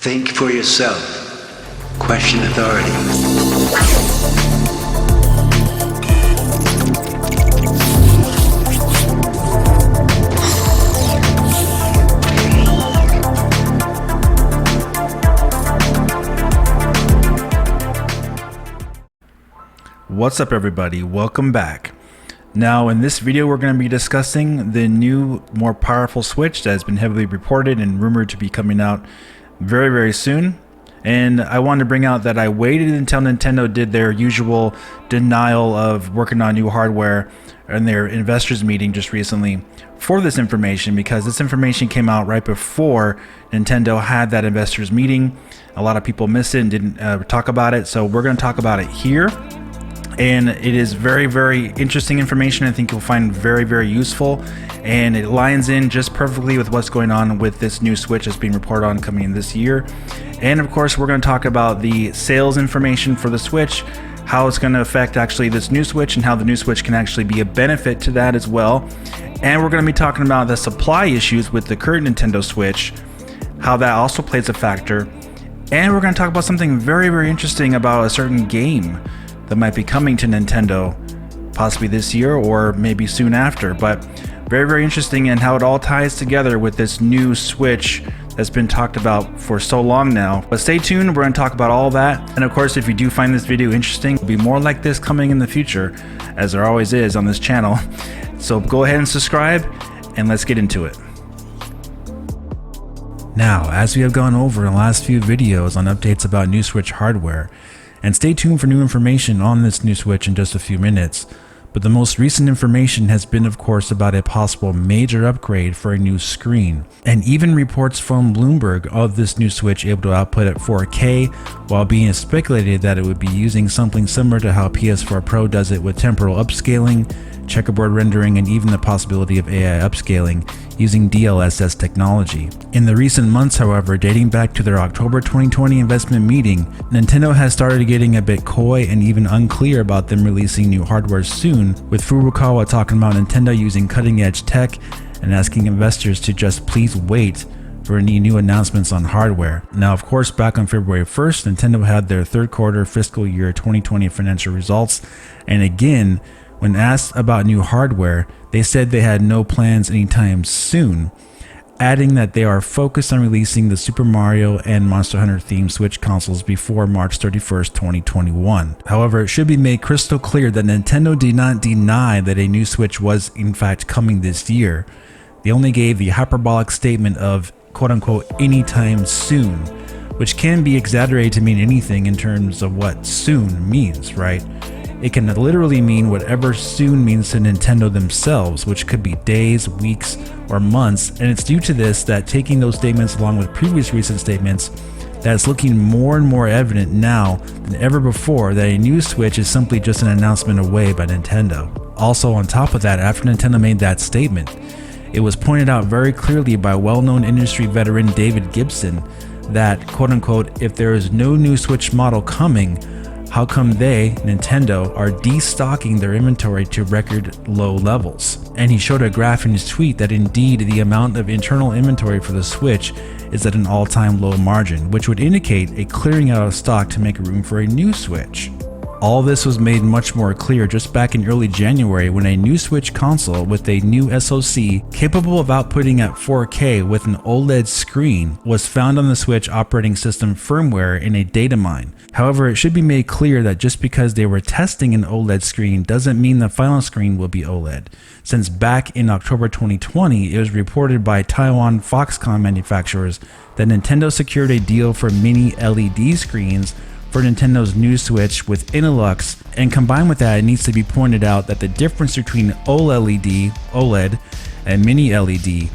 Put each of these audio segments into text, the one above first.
Think for yourself. Question authority. What's up everybody, welcome back. Now in this video we're going to be discussing the new, more powerful Switch that has been heavily reported and rumored to be coming out very soon. And I wanted to bring out that I waited until Nintendo did their usual denial of working on new hardware in their investors meeting just recently for this information, because this information came out right before Nintendo had that investors meeting. A lot of people missed it and didn't talk about it, so we're going to talk about it here. And it is very interesting information. I think you'll find very useful, and it lines in just perfectly with what's going on with this new Switch that's being reported on coming in this year. And of course we're going to talk about the sales information for the Switch, how it's going to affect actually this new Switch, and how the new Switch can actually be a benefit to that as well. And we're going to be talking about the supply issues with the current Nintendo Switch, how that also plays a factor. And we're going to talk about something very interesting about a certain game that might be coming to Nintendo possibly this year or maybe soon after, but very interesting, and how it all ties together with this new Switch that's been talked about for so long now. But stay tuned, we're going to talk about all that. And of course, if you do find this video interesting, there'll be more like this coming in the future, as there always is on this channel. So go ahead and subscribe, and let's get into it. Now, as we have gone over in the last few videos on updates about new Switch hardware, and stay tuned for new information on this new Switch in just a few minutes, but the most recent information has been, of course, about a possible major upgrade for a new screen, and even reports from Bloomberg of this new Switch able to output at 4K, while being speculated that it would be using something similar to how PS4 Pro does it with temporal upscaling, checkerboard rendering, and even the possibility of AI upscaling using DLSS technology. In the recent months, however, dating back to their October 2020 investment meeting, Nintendo has started getting a bit coy and even unclear about them releasing new hardware soon, with Furukawa talking about Nintendo using cutting-edge tech and asking investors to just please wait for any new announcements on hardware. Now, of course, back on February 1st, Nintendo had their third quarter fiscal year 2020 financial results, and again, when asked about new hardware, they said they had no plans anytime soon, adding that they are focused on releasing the Super Mario and Monster Hunter themed Switch consoles before March 31st, 2021. However, it should be made crystal clear that Nintendo did not deny that a new Switch was in fact coming this year. They only gave the hyperbolic statement of quote-unquote anytime soon, which can be exaggerated to mean anything in terms of what soon means, right? It can literally mean whatever soon means to Nintendo themselves, which could be days, weeks, or months, and it's due to this that, taking those statements along with previous recent statements, that it's looking more and more evident now than ever before that a new Switch is simply just an announcement away by Nintendo. Also, on top of that, after Nintendo made that statement, it was pointed out very clearly by well-known industry veteran David Gibson that, quote-unquote, if there is no new Switch model coming, how come they, Nintendo, are destocking their inventory to record low levels? And he showed a graph in his tweet that indeed the amount of internal inventory for the Switch is at an all-time low margin, which would indicate a clearing out of stock to make room for a new Switch. All this was made much more clear just back in early January when a new Switch console with a new SoC capable of outputting at 4K with an OLED screen was found on the Switch operating system firmware in a data mine. However, it should be made clear that just because they were testing an OLED screen doesn't mean the final screen will be OLED, since back in October 2020 it was reported by Taiwan Foxconn manufacturers that Nintendo secured a deal for mini LED screens for Nintendo's new Switch with Innolux, and combined with that, it needs to be pointed out that the difference between OLED, and mini LED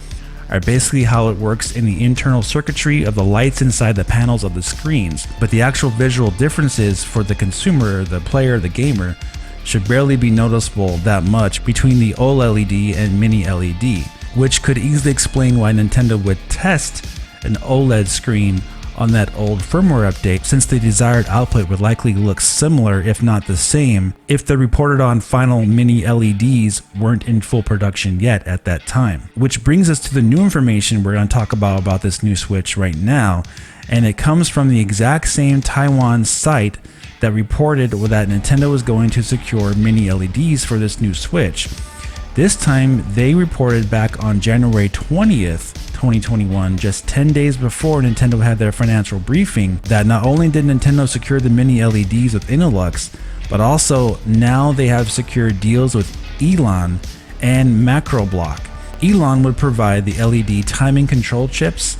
are basically how it works in the internal circuitry of the lights inside the panels of the screens, but the actual visual differences for the consumer, the player, the gamer, should barely be noticeable that much between the OLED and mini LED, which could easily explain why Nintendo would test an OLED screen on that old firmware update, since the desired output would likely look similar if not the same if the reported on final mini LEDs weren't in full production yet at that time. Which brings us to the new information we're going to talk about this new Switch right now, and it comes from the exact same Taiwan site that reported that Nintendo was going to secure mini LEDs for this new Switch. This time, they reported back on January 20th, 2021, just 10 days before Nintendo had their financial briefing, that not only did Nintendo secure the mini LEDs with Innolux, but also now they have secured deals with Elon and Macroblock. Elon would provide the LED timing control chips,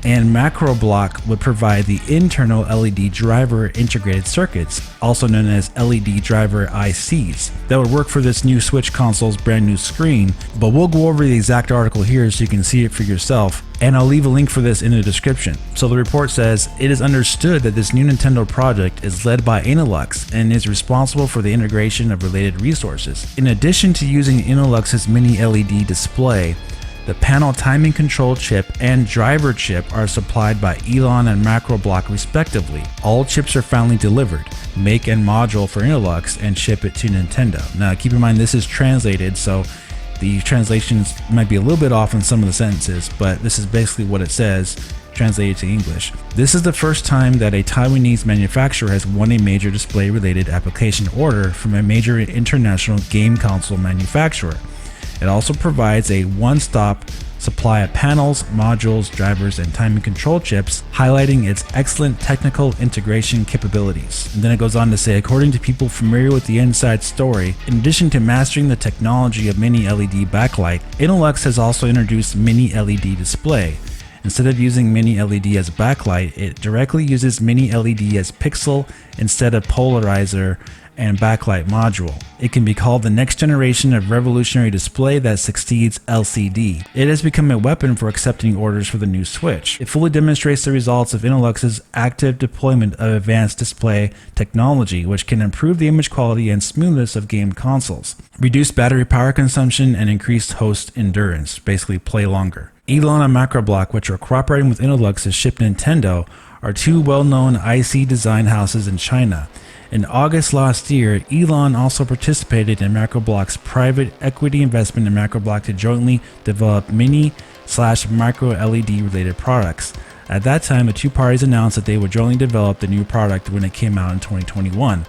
and Macroblock would provide the internal LED driver integrated circuits, also known as LED driver ICs, that would work for this new Switch console's brand new screen. But we'll go over the exact article here so you can see it for yourself, and I'll leave a link for this in the description. So the report says, it is understood that this new Nintendo project is led by Innolux and is responsible for the integration of related resources. In addition to using Innolux's mini LED display, the panel timing control chip and driver chip are supplied by Elon and Macroblock respectively. All chips are finally delivered, make and module for Innolux, and ship it to Nintendo. Now keep in mind this is translated, so the translations might be a little bit off in some of the sentences, but this is basically what it says translated to English. This is the first time that a Taiwanese manufacturer has won a major display related application order from a major international game console manufacturer. It also provides a one-stop supply of panels, modules, drivers, and timing control chips, highlighting its excellent technical integration capabilities. And then it goes on to say, according to people familiar with the inside story, in addition to mastering the technology of mini LED backlight, Innolux has also introduced mini LED display. Instead of using mini LED as backlight, it directly uses mini LED as pixel instead of polarizer and backlight module. It can be called the next generation of revolutionary display that succeeds LCD. It has become a weapon for accepting orders for the new Switch. It fully demonstrates the results of Innolux's active deployment of advanced display technology, which can improve the image quality and smoothness of game consoles, reduce battery power consumption, and increase host endurance, basically play longer. Elon and Macroblock, which are cooperating with Innolux to ship Nintendo, are two well-known IC design houses in China. In August last year, Elon also participated in Macroblock's private equity investment in Macroblock to jointly develop mini/micro LED related products. At that time, the two parties announced that they would jointly develop the new product when it came out in 2021.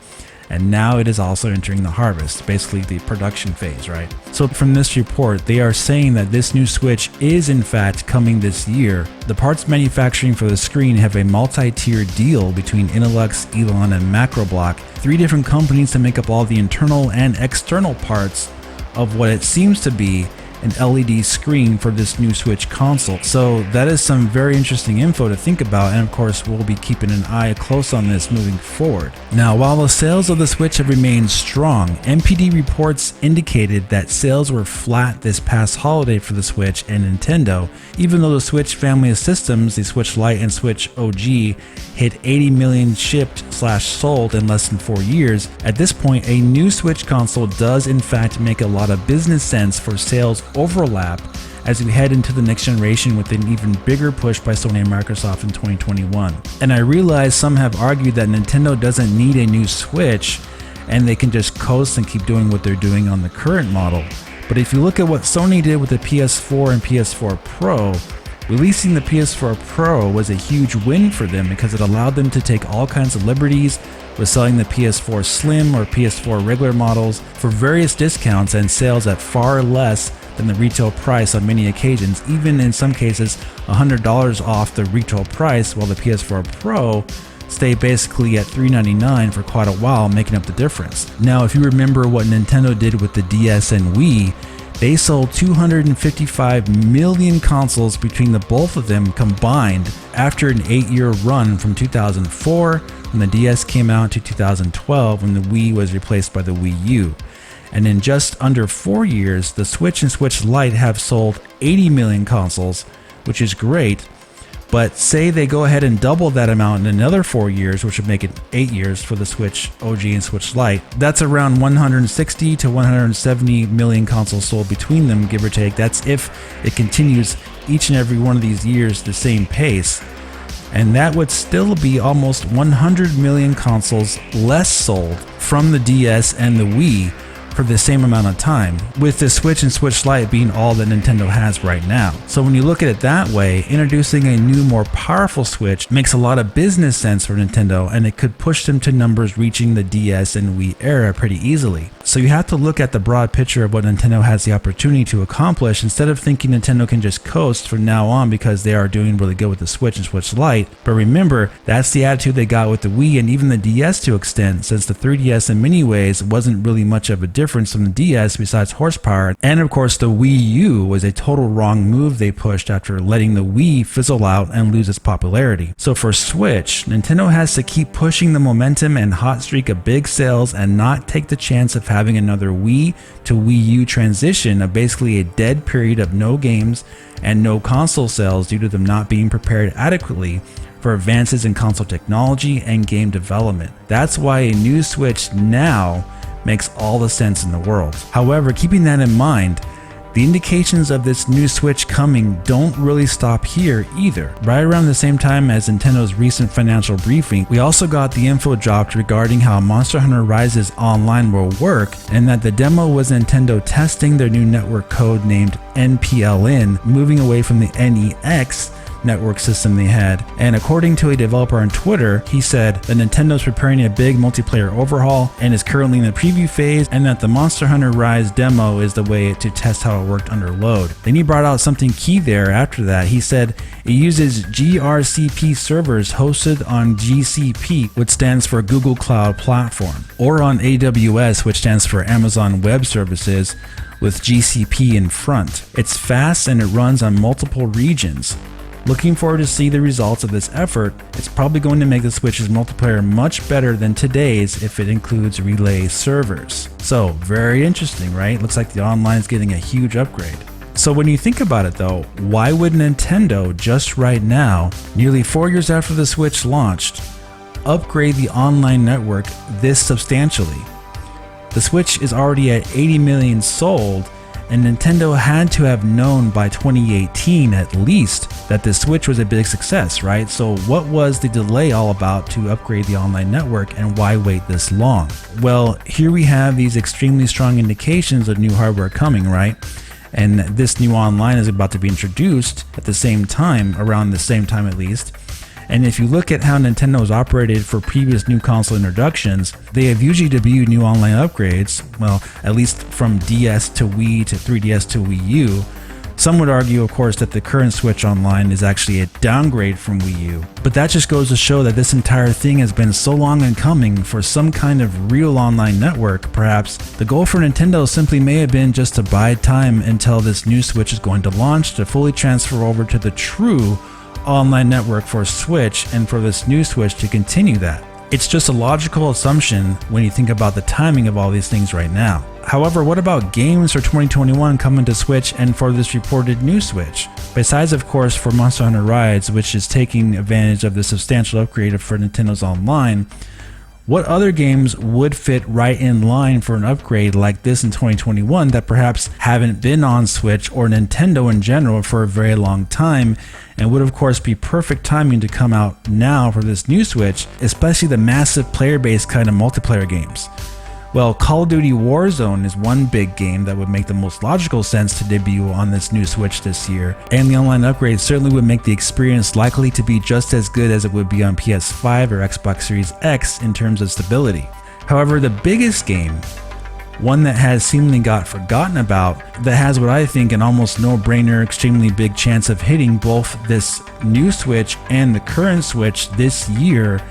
And now it is also entering the harvest, basically the production phase, right? So from this report, they are saying that this new Switch is in fact coming this year. The parts manufacturing for the screen have a multi-tier deal between Innolux, Elon, and Macroblock, 3 different companies to make up all the internal and external parts of what it seems to be an LED screen for this new Switch console. So that is some very interesting info to think about, and of course we'll be keeping an eye close on this moving forward. Now, while the sales of the Switch have remained strong, NPD reports indicated that sales were flat this past holiday for the Switch and Nintendo, even though the Switch family of systems, the Switch Lite and Switch OG, hit 80 million shipped/sold in less than 4 years. At this point, a new Switch console does in fact make a lot of business sense for sales overlap as we head into the next generation with an even bigger push by Sony and Microsoft in 2021. And I realize some have argued that Nintendo doesn't need a new Switch and they can just coast and keep doing what they're doing on the current model. But if you look at what Sony did with the PS4 and PS4 Pro, releasing the PS4 Pro was a huge win for them because it allowed them to take all kinds of liberties with selling the PS4 Slim or PS4 regular models for various discounts and sales at far less than the retail price on many occasions, even in some cases $100 off the retail price, while the PS4 Pro stayed basically at $399 for quite a while, making up the difference. Now, if you remember what Nintendo did with the DS and Wii, they sold 255 million consoles between the both of them combined after an 8-year run from 2004 when the DS came out to 2012 when the Wii was replaced by the Wii U. And in just under 4 years, the Switch and Switch Lite have sold 80 million consoles, which is great. But say they go ahead and double that amount in another 4 years, which would make it 8 years for the Switch OG and Switch Lite. That's around 160 to 170 million consoles sold between them, give or take. That's if it continues each and every one of these years the same pace. And that would still be almost 100 million consoles less sold from the DS and the Wii for the same amount of time, with the Switch and Switch Lite being all that Nintendo has right now. So when you look at it that way, introducing a new, more powerful Switch makes a lot of business sense for Nintendo, and it could push them to numbers reaching the DS and Wii era pretty easily. So you have to look at the broad picture of what Nintendo has the opportunity to accomplish instead of thinking Nintendo can just coast from now on because they are doing really good with the Switch and Switch Lite. But remember, that's the attitude they got with the Wii and even the DS to an extent, since the 3DS in many ways wasn't really much of a difference from the DS besides horsepower. And of course the Wii U was a total wrong move they pushed after letting the Wii fizzle out and lose its popularity. So for Switch, Nintendo has to keep pushing the momentum and hot streak of big sales and not take the chance of having another Wii to Wii U transition of basically a dead period of no games and no console sales due to them not being prepared adequately for advances in console technology and game development. That's why a new Switch now makes all the sense in the world. However, keeping that in mind, the indications of this new Switch coming don't really stop here either. Right around the same time as Nintendo's recent financial briefing, we also got the info dropped regarding how Monster Hunter Rises Online will work, and that the demo was Nintendo testing their new network code named NPLN, moving away from the NEX network system they had. And according to a developer on Twitter, he said that Nintendo's preparing a big multiplayer overhaul and is currently in the preview phase, and that the Monster Hunter Rise demo is the way to test how it worked under load. Then he brought out something key there after that. He said it uses GRCP servers hosted on GCP, which stands for Google Cloud Platform, or on AWS, which stands for Amazon Web Services, with GCP in front. It's fast and it runs on multiple regions. Looking forward to see the results of this effort. It's probably going to make the Switch's multiplayer much better than today's if it includes relay servers. So very interesting, right? Looks like the online is getting a huge upgrade. So when you think about it though, why would Nintendo just right now, nearly 4 years after the Switch launched, upgrade the online network this substantially? The Switch is already at 80 million sold, and Nintendo had to have known by 2018 at least that the Switch was a big success, right? So what was the delay all about to upgrade the online network, and why wait this long? Well, here we have these extremely strong indications of new hardware coming, right? And this new online is about to be introduced at the same time, around the same time at least. And if you look at how Nintendo has operated for previous new console introductions, they have usually debuted new online upgrades, well, at least from DS to Wii to 3DS to Wii U. Some would argue, of course, that the current Switch Online is actually a downgrade from Wii U. But that just goes to show that this entire thing has been so long in coming for some kind of real online network. Perhaps the goal for Nintendo simply may have been just to bide time until this new Switch is going to launch to fully transfer over to the true online network for Switch, and for this new Switch to continue that. It's just a logical assumption when you think about the timing of all these things right now. However, what about games for 2021 coming to Switch and for this reported new Switch? Besides, of course, for Monster Hunter Rise, which is taking advantage of the substantial upgrade for Nintendo's online, what other games would fit right in line for an upgrade like this in 2021 that perhaps haven't been on Switch or Nintendo in general for a very long time, and would of course be perfect timing to come out now for this new Switch, especially the massive player base kind of multiplayer games? Well, Call of Duty Warzone is one big game that would make the most logical sense to debut on this new Switch this year, and the online upgrade certainly would make the experience likely to be just as good as it would be on PS5 or Xbox Series X in terms of stability. However, the biggest game, one that has seemingly got forgotten about, that has what I think an almost no-brainer, extremely big chance of hitting both this new Switch and the current Switch this year,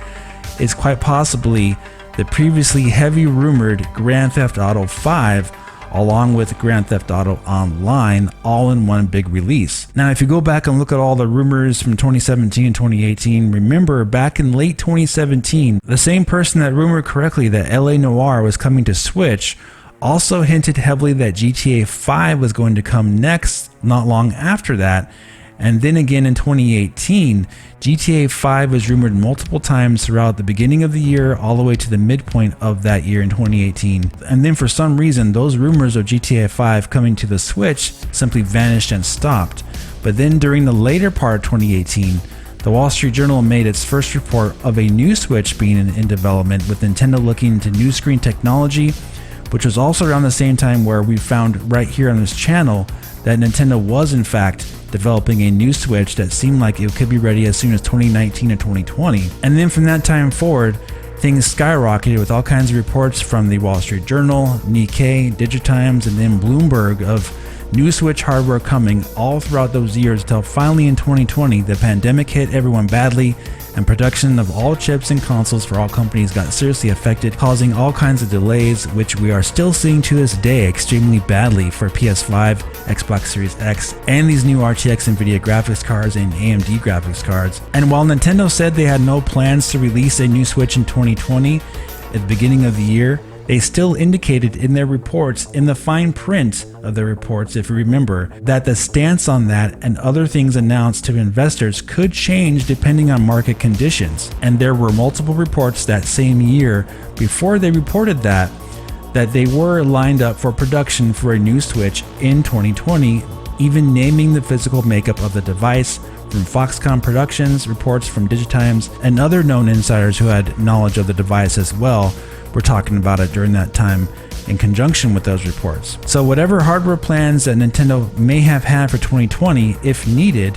is quite possibly the previously heavy rumored Grand Theft Auto 5, along with Grand Theft Auto Online, all in one big release. Now, if you go back and look at all the rumors from 2017 and 2018, remember back in late 2017, the same person that rumored correctly that LA Noire was coming to Switch also hinted heavily that GTA 5 was going to come next, not long after that. And then again in 2018, GTA 5 was rumored multiple times throughout the beginning of the year all the way to the midpoint of that year in 2018. And then for some reason, those rumors of GTA 5 coming to the Switch simply vanished and stopped. But then during the later part of 2018, the Wall Street Journal made its first report of a new Switch being in development, with Nintendo looking into new screen technology, which was also around the same time where we found right here on this channel that Nintendo was in fact developing a new Switch that seemed like it could be ready as soon as 2019 or 2020. And then from that time forward, things skyrocketed with all kinds of reports from the Wall Street Journal, Nikkei, Digitimes, and then Bloomberg of new Switch hardware coming all throughout those years until finally in 2020, the pandemic hit everyone badly and production of all chips and consoles for all companies got seriously affected, causing all kinds of delays, which we are still seeing to this day extremely badly for PS5, Xbox Series X, and these new RTX NVIDIA graphics cards and AMD graphics cards. And while Nintendo said they had no plans to release a new Switch in 2020 at the beginning of the year, they still indicated in their reports, in the fine print of their reports, if you remember, that the stance on that and other things announced to investors could change depending on market conditions. And there were multiple reports that same year before they reported that they were lined up for production for a new Switch in 2020, even naming the physical makeup of the device. From Foxconn Productions, reports from Digitimes, and other known insiders who had knowledge of the device as well were talking about it during that time in conjunction with those reports. So whatever hardware plans that Nintendo may have had for 2020, if needed,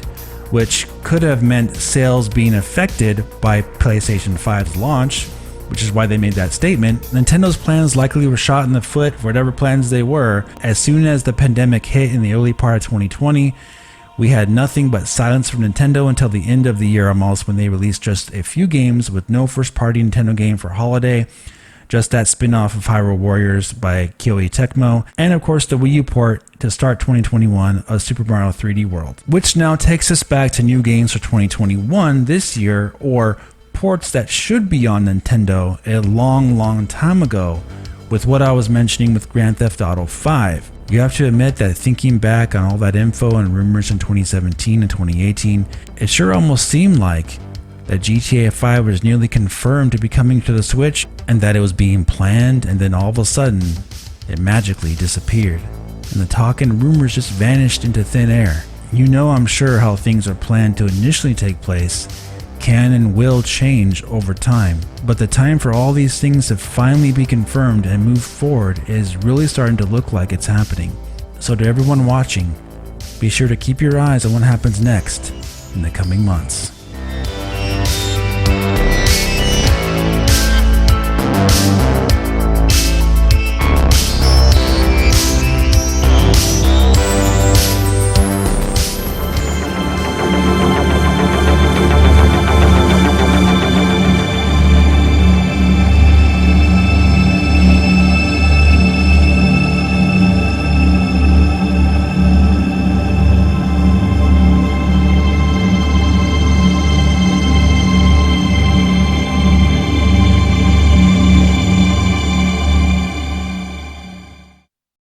which could have meant sales being affected by PlayStation 5's launch, which is why they made that statement, Nintendo's plans likely were shot in the foot for whatever plans they were. As soon as the pandemic hit in the early part of 2020, we had nothing but silence from Nintendo until the end of the year almost, when they released just a few games with no first-party Nintendo game for holiday, just that spin-off of Hyrule Warriors by Koei Tecmo, and of course the Wii U port to start 2021 of Super Mario 3D World. Which now takes us back to new games for 2021 this year, or ports that should be on Nintendo a long time ago, with what I was mentioning with Grand Theft Auto 5. You have to admit that thinking back on all that info and rumors in 2017 and 2018, it sure almost seemed like that GTA 5 was nearly confirmed to be coming to the Switch, and that it was being planned, and then all of a sudden, it magically disappeared. And the talk and rumors just vanished into thin air. You know, I'm sure how things are planned to initially take place can and will change over time, but the time for all these things to finally be confirmed and move forward is really starting to look like it's happening. So to everyone watching, be sure to keep your eyes on what happens next in the coming months.